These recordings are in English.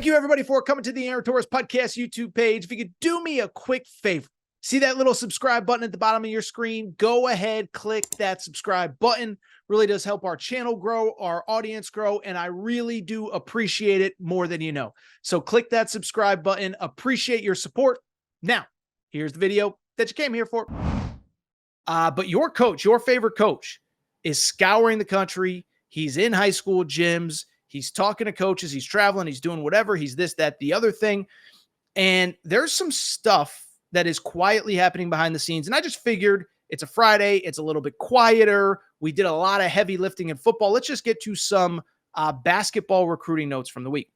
Thank you, everybody, for coming to the Aaron Torres Podcast YouTube page. If you could do me a quick favor, see that little subscribe button at the bottom of your screen? Go ahead, click that subscribe button. Really does help our channel grow, our audience grow, and I really do appreciate it more than you know. So click that subscribe button. Appreciate your support. Now, here's the video that you came here for. But your coach, your favorite coach, is scouring the country. He's in high school gyms. He's talking to coaches. He's traveling. He's doing whatever. He's this, that, the other thing. And there's some stuff that is quietly happening behind the scenes. And I just figured it's a Friday. It's a little bit quieter. We did a lot of heavy lifting in football. Let's just get to some basketball recruiting notes from the week.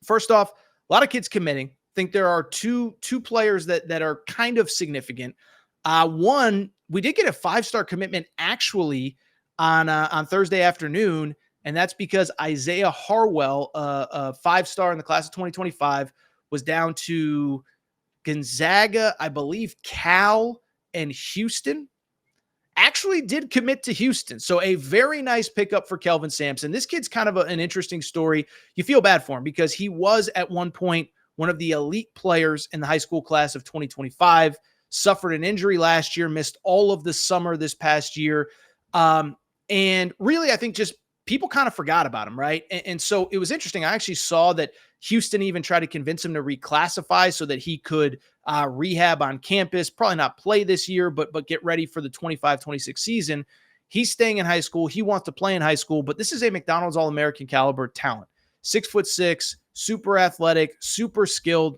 First off, a lot of kids committing. I think there are two players that are kind of significant. One, we did get a 5-star commitment actually on Thursday afternoon. And that's because Isaiah Harwell, a 5-star in the class of 2025, was down to Gonzaga, I believe Cal, and Houston. Actually did commit to Houston. So a very nice pickup for Kelvin Sampson. This kid's kind of an interesting story. You feel bad for him because he was at one point one of the elite players in the high school class of 2025, suffered an injury last year, missed all of the summer this past year. And really, I think just people kind of forgot about him, right? And so it was interesting. I actually saw that Houston even tried to convince him to reclassify so that he could rehab on campus, probably not play this year, but get ready for the 25-26 season. He's staying in high school. He wants to play in high school, but this is a McDonald's All-American caliber talent. 6'6", super athletic, super skilled.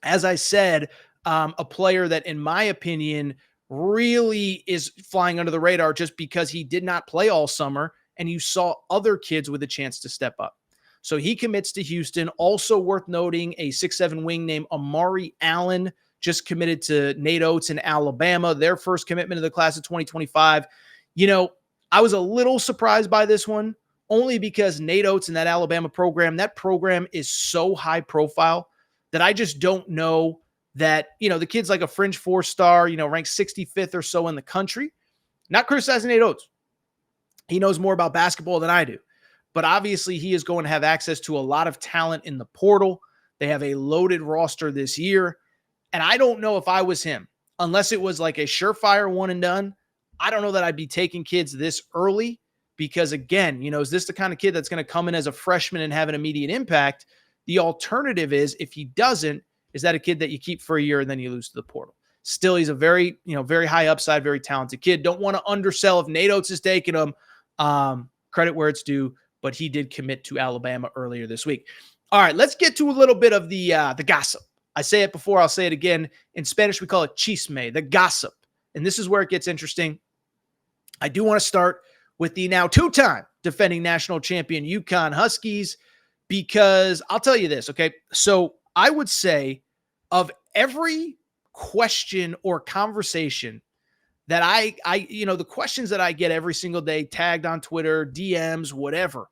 As I said, a player that, in my opinion, really is flying under the radar just because he did not play all summer and you saw other kids with a chance to step up. So he commits to Houston. Also worth noting, a 6'7" wing named Amari Allen just committed to Nate Oates in Alabama, their first commitment of the class of 2025. You know, I was a little surprised by this one, only because Nate Oates in that Alabama program, that program is so high profile that I just don't know that, you know, the kid's like a fringe 4-star, you know, ranked 65th or so in the country. Not criticizing Nate Oates. He knows more about basketball than I do. But obviously he is going to have access to a lot of talent in the portal. They have a loaded roster this year. And I don't know if I was him, unless it was like a surefire one and done. I don't know that I'd be taking kids this early because, again, you know, is this the kind of kid that's going to come in as a freshman and have an immediate impact? The alternative is, if he doesn't, is that a kid that you keep for a year and then you lose to the portal? Still, he's a very, very high upside, very talented kid. Don't want to undersell if Nate Oates is taking him. Credit where it's due, but he did commit to Alabama earlier this week. All right, let's get to a little bit of the gossip. I say it before, I'll say it again. In Spanish, we call it chisme, the gossip. And this is where it gets interesting. I do want to start with the now 2-time defending national champion UConn Huskies, because I'll tell you this, okay? So I would say of every question or conversation that I the questions that I get every single day, tagged on Twitter, DMs, whatever.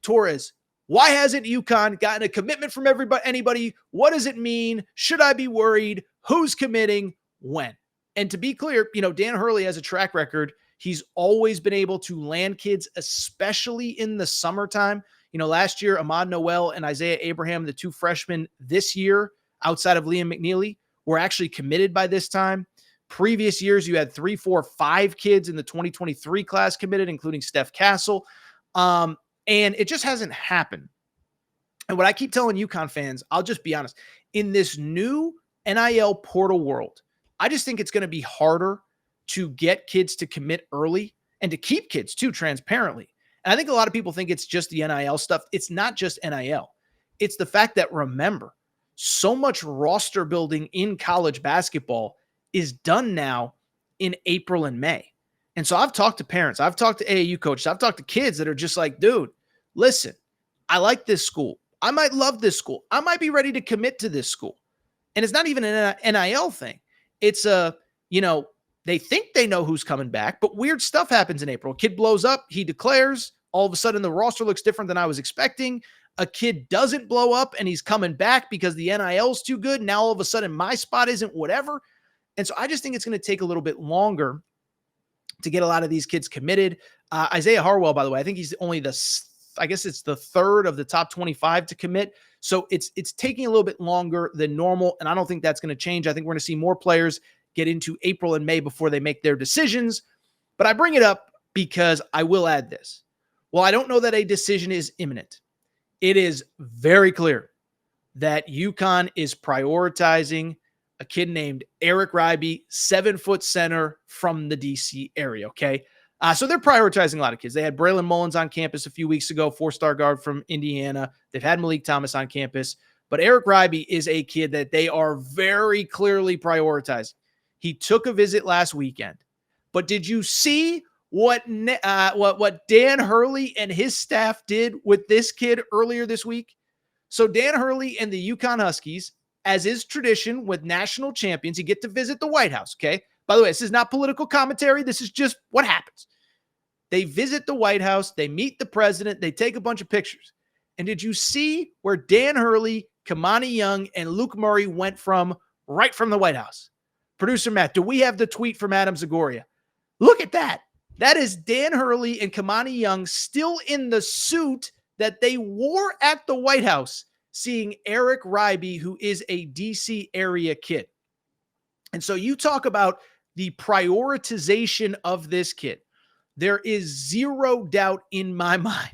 Torres, why hasn't UConn gotten a commitment from anybody? What does it mean? Should I be worried? Who's committing? When? And to be clear, Dan Hurley has a track record. He's always been able to land kids, especially in the summertime. Last year, Ahmad Noel and Isaiah Abraham, the 2 freshmen this year, outside of Liam McNeely, were actually committed by this time. Previous years, you had 3, 4, 5 kids in the 2023 class committed, including Steph Castle. And it just hasn't happened. And what I keep telling UConn fans, I'll just be honest, in this new NIL portal world, I just think it's going to be harder to get kids to commit early and to keep kids too, transparently. And I think a lot of people think it's just the NIL stuff. It's not just NIL. It's the fact that, remember, so much roster building in college basketball is done now in April and May. And so I've talked to parents, I've talked to AAU coaches, I've talked to kids that are just like, dude, listen, I like this school. I might love this school. I might be ready to commit to this school. And it's not even an NIL thing. It's they think they know who's coming back, but weird stuff happens in April. A kid blows up, he declares, all of a sudden the roster looks different than I was expecting. A kid doesn't blow up and he's coming back because the NIL is too good. Now all of a sudden my spot isn't, whatever. And so I just think it's going to take a little bit longer to get a lot of these kids committed. Isaiah Harwell, by the way, I think he's only the I guess it's the third of the top 25 to commit. So it's taking a little bit longer than normal, and I don't think that's going to change. I think we're going to see more players get into April and May before they make their decisions. But I bring it up because I will add this. Well, I don't know that a decision is imminent. It is very clear that UConn is prioritizing a kid named Eric Ryby, 7-foot center from the DC area, okay? So they're prioritizing a lot of kids. They had Braylon Mullins on campus a few weeks ago, 4-star guard from Indiana. They've had Malik Thomas on campus. But Eric Ryby is a kid that they are very clearly prioritizing. He took a visit last weekend. But did you see what Dan Hurley and his staff did with this kid earlier this week? So Dan Hurley and the UConn Huskies, as is tradition with national champions, you get to visit the White House, okay? By the way, this is not political commentary. This is just what happens. They visit the White House. They meet the president. They take a bunch of pictures. And did you see where Dan Hurley, Kamani Young, and Luke Murray went from right from the White House? Producer Matt, do we have the tweet from Adam Zagoria? Look at that. That is Dan Hurley and Kamani Young still in the suit that they wore at the White House, seeing Eric Ryby, who is a DC area kid. And so you talk about the prioritization of this kid. There is zero doubt in my mind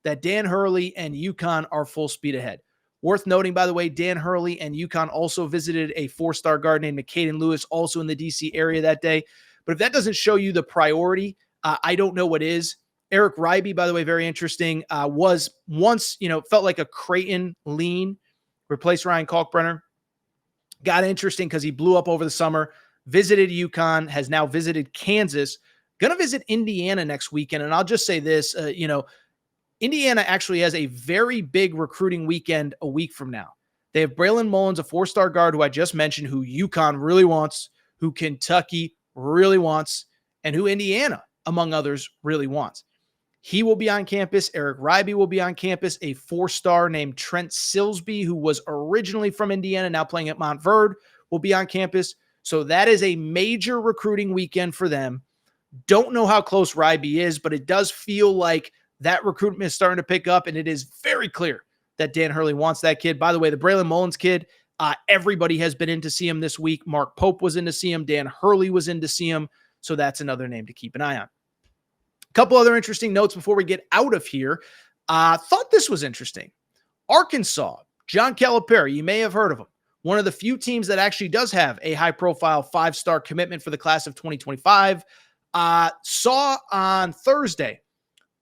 that Dan Hurley and UConn are full speed ahead. Worth noting, by the way, Dan Hurley and UConn also visited a 4-star guard named McCaden Lewis, also in the DC area that day. But if that doesn't show you the priority, I don't know what is. Eric Ryby, by the way, very interesting, was once, felt like a Creighton lean, replaced Ryan Kalkbrenner. Got interesting because he blew up over the summer, visited UConn, has now visited Kansas, going to visit Indiana next weekend. And I'll just say this, Indiana actually has a very big recruiting weekend a week from now. They have Braylon Mullins, a 4-star guard who I just mentioned, who UConn really wants, who Kentucky really wants, and who Indiana, among others, really wants. He will be on campus. Eric Ryby will be on campus. A 4-star named Trent Silsby, who was originally from Indiana, now playing at Montverde, will be on campus. So that is a major recruiting weekend for them. Don't know how close Ryby is, but it does feel like that recruitment is starting to pick up, and it is very clear that Dan Hurley wants that kid. By the way, the Braylon Mullins kid, everybody has been in to see him this week. Mark Pope was in to see him. Dan Hurley was in to see him. So that's another name to keep an eye on. A couple other interesting notes before we get out of here. Thought this was interesting. Arkansas, John Calipari, you may have heard of him. One of the few teams that actually does have a high-profile 5-star commitment for the class of 2025. Saw on Thursday,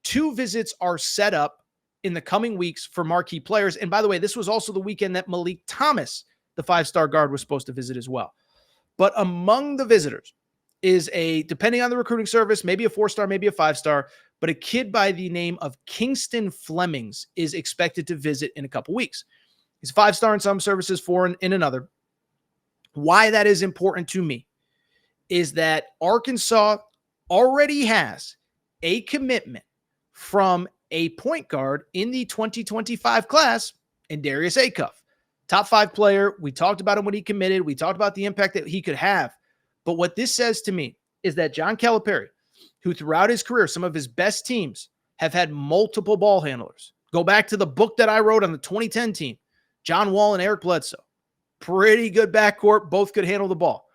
2 visits are set up in the coming weeks for marquee players. And by the way, this was also the weekend that Malik Thomas, the 5-star guard, was supposed to visit as well. But among the visitors is depending on the recruiting service, maybe a 4-star, maybe a 5-star, but a kid by the name of Kingston Flemings is expected to visit in a couple weeks. He's a 5-star in some services, 4 in another. Why that is important to me is that Arkansas already has a commitment from a point guard in the 2025 class in Darius Acuff. Top 5 player. We talked about him when he committed. We talked about the impact that he could have. But what this says to me is that John Calipari, who throughout his career, some of his best teams have had multiple ball handlers. Go back to the book that I wrote on the 2010 team. John Wall and Eric Bledsoe. Pretty good backcourt. Both could handle the ball.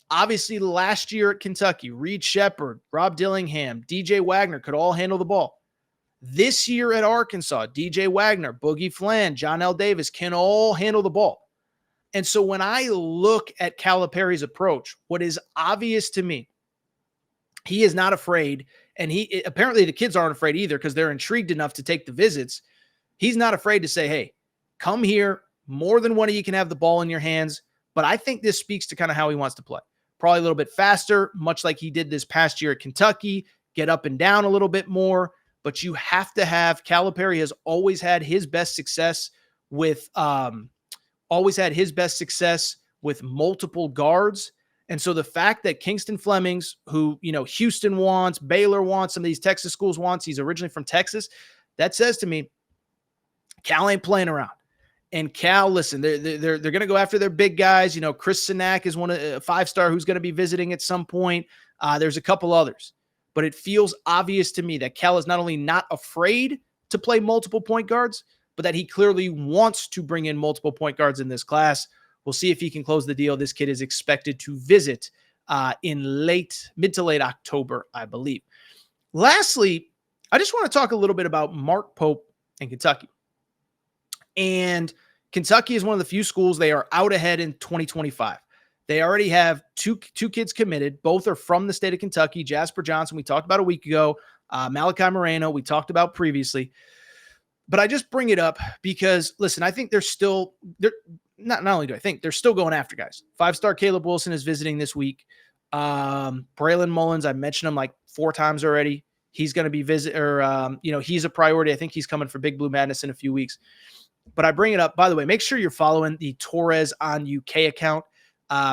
Obviously, last year at Kentucky, Reed Shepherd, Rob Dillingham, DJ Wagner could all handle the ball. This year at Arkansas, DJ Wagner, Boogie Flan, John L. Davis can all handle the ball. And so when I look at Calipari's approach, what is obvious to me, he is not afraid, and apparently the kids aren't afraid either because they're intrigued enough to take the visits. He's not afraid to say, hey, come here. More than one of you can have the ball in your hands. But I think this speaks to kind of how he wants to play. Probably a little bit faster, much like he did this past year at Kentucky, get up and down a little bit more. But you have to have, Calipari has always had his best success with multiple guards. And so the fact that Kingston Flemings, who, Houston wants, Baylor wants, some of these Texas schools wants, he's originally from Texas, that says to me, Cal ain't playing around. And Cal, listen, they're going to go after their big guys. Chris Sinak is a 5-star who's going to be visiting at some point. There's a couple others. But it feels obvious to me that Cal is not only not afraid to play multiple point guards, but that he clearly wants to bring in multiple point guards in this class. We'll see if he can close the deal. This kid is expected to visit in mid to late October, I believe. Lastly, I just want to talk a little bit about Mark Pope and Kentucky. And Kentucky is one of the few schools they are out ahead in 2025. They already have two kids committed. Both are from the state of Kentucky. Jasper Johnson, we talked about a week ago. Malachi Moreno, we talked about previously. But I just bring it up because, listen, I think they're not only do I think, they're still going after guys. 5-star Caleb Wilson is visiting this week. Braylon Mullins, I mentioned him like 4 times already. He's going to be he's a priority. I think he's coming for Big Blue Madness in a few weeks. But I bring it up, by the way, make sure you're following the Torres on UK account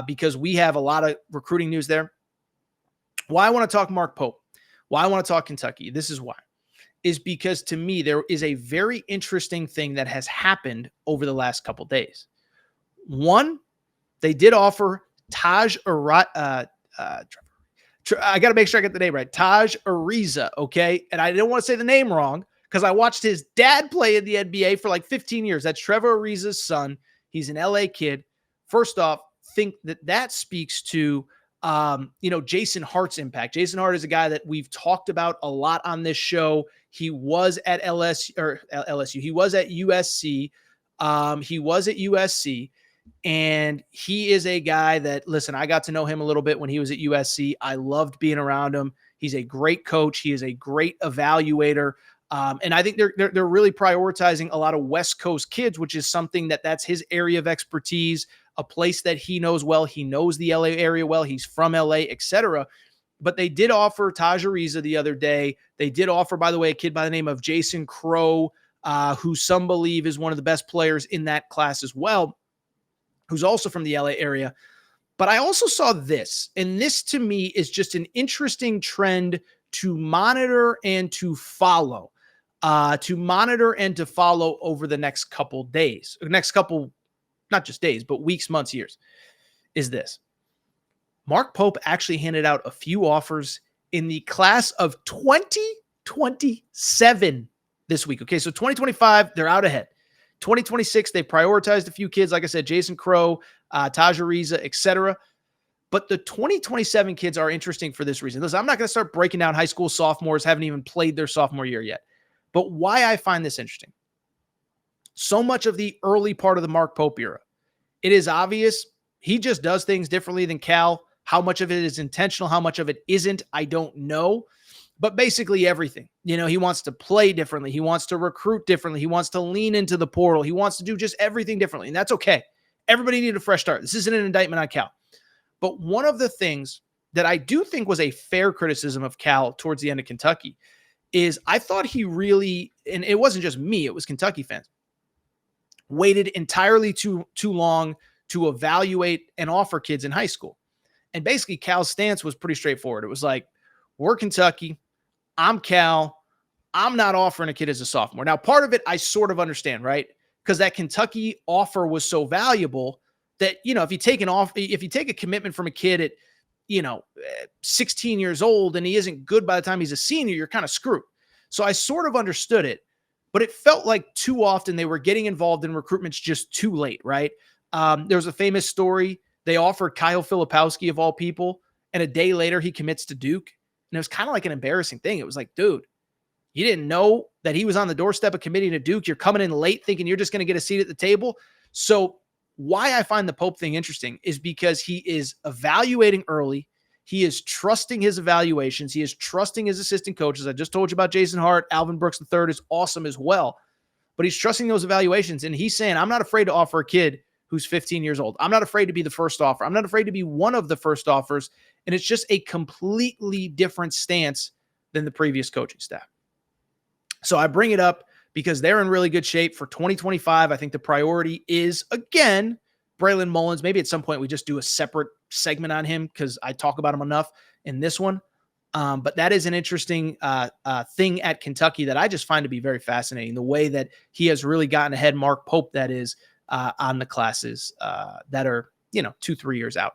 because we have a lot of recruiting news there. Why I want to talk Mark Pope, why I want to talk Kentucky, this is why. Is because to me, there is a very interesting thing that has happened over the last couple days. One, they did offer Taj I got to make sure I get the name right. Taj Ariza, okay? And I didn't want to say the name wrong because I watched his dad play in the NBA for like 15 years. That's Trevor Ariza's son. He's an LA kid. First off, think that speaks to Jason Hart's impact. Jason Hart is a guy that we've talked about a lot on this show. He was at LSU. He was at USC. And he is a guy that, listen, I got to know him a little bit when he was at USC. I loved being around him. He's a great coach. He is a great evaluator. And I think they're really prioritizing a lot of West Coast kids, which is something that's his area of expertise, a place that he knows well. He knows the LA area well. He's from LA, etc. But they did offer Taj Ariza the other day. They did offer, by the way, a kid by the name of Jason Crow, who some believe is one of the best players in that class as well, who's also from the LA area. But I also saw this, and this to me is just an interesting trend to monitor and to follow. Over the next couple days, not just days, but weeks, months, years, is this. Mark Pope actually handed out a few offers in the class of 2027 this week. Okay, so 2025, they're out ahead. 2026, they prioritized a few kids, like I said, Jason Crow, Taj Ariza, etc. But the 2027 kids are interesting for this reason. Listen, I'm not going to start breaking down high school sophomores, haven't even played their sophomore year yet. But why I find this interesting, so much of the early part of the Mark Pope era, it is obvious he just does things differently than Cal. How much of it is intentional, how much of it isn't, I don't know. But basically everything. He wants to play differently. He wants to recruit differently. He wants to lean into the portal. He wants to do just everything differently. And that's okay. Everybody needed a fresh start. This isn't an indictment on Cal. But one of the things that I do think was a fair criticism of Cal towards the end of Kentucky is I thought he really, and it wasn't just me, it was Kentucky fans, waited entirely too long to evaluate and offer kids in high school. And basically Cal's stance was pretty straightforward. It was like, we're Kentucky. I'm Cal. I'm not offering a kid as a sophomore. Now, part of it I sort of understand, right? Because that Kentucky offer was so valuable that, if you take a commitment from a kid at, 16 years old and he isn't good by the time he's a senior, you're kind of screwed. So I sort of understood it, but it felt like too often they were getting involved in recruitments just too late, right? There's a famous story. They offered Kyle Filipowski of all people, and a day later he commits to Duke. And it was kind of like an embarrassing thing. It was like, dude, you didn't know that he was on the doorstep of committing to Duke. You're coming in late thinking you're just going to get a seat at the table. So why I find the Pope thing interesting is because he is evaluating early. He is trusting his evaluations. He is trusting his assistant coaches. I just told you about Jason Hart. Alvin Brooks III is awesome as well. But he's trusting those evaluations. And he's saying, I'm not afraid to offer a kid who's 15 years old. I'm not afraid to be the first offer. I'm not afraid to be one of the first offers. And it's just a completely different stance than the previous coaching staff. So I bring it up because they're in really good shape for 2025. I think the priority is, again, Braylon Mullins. Maybe at some point we just do a separate segment on him because I talk about him enough in this one. But that is an interesting thing at Kentucky that I just find to be very fascinating. The way that he has really gotten ahead, Mark Pope, that is, on the classes that are, 2-3 years out.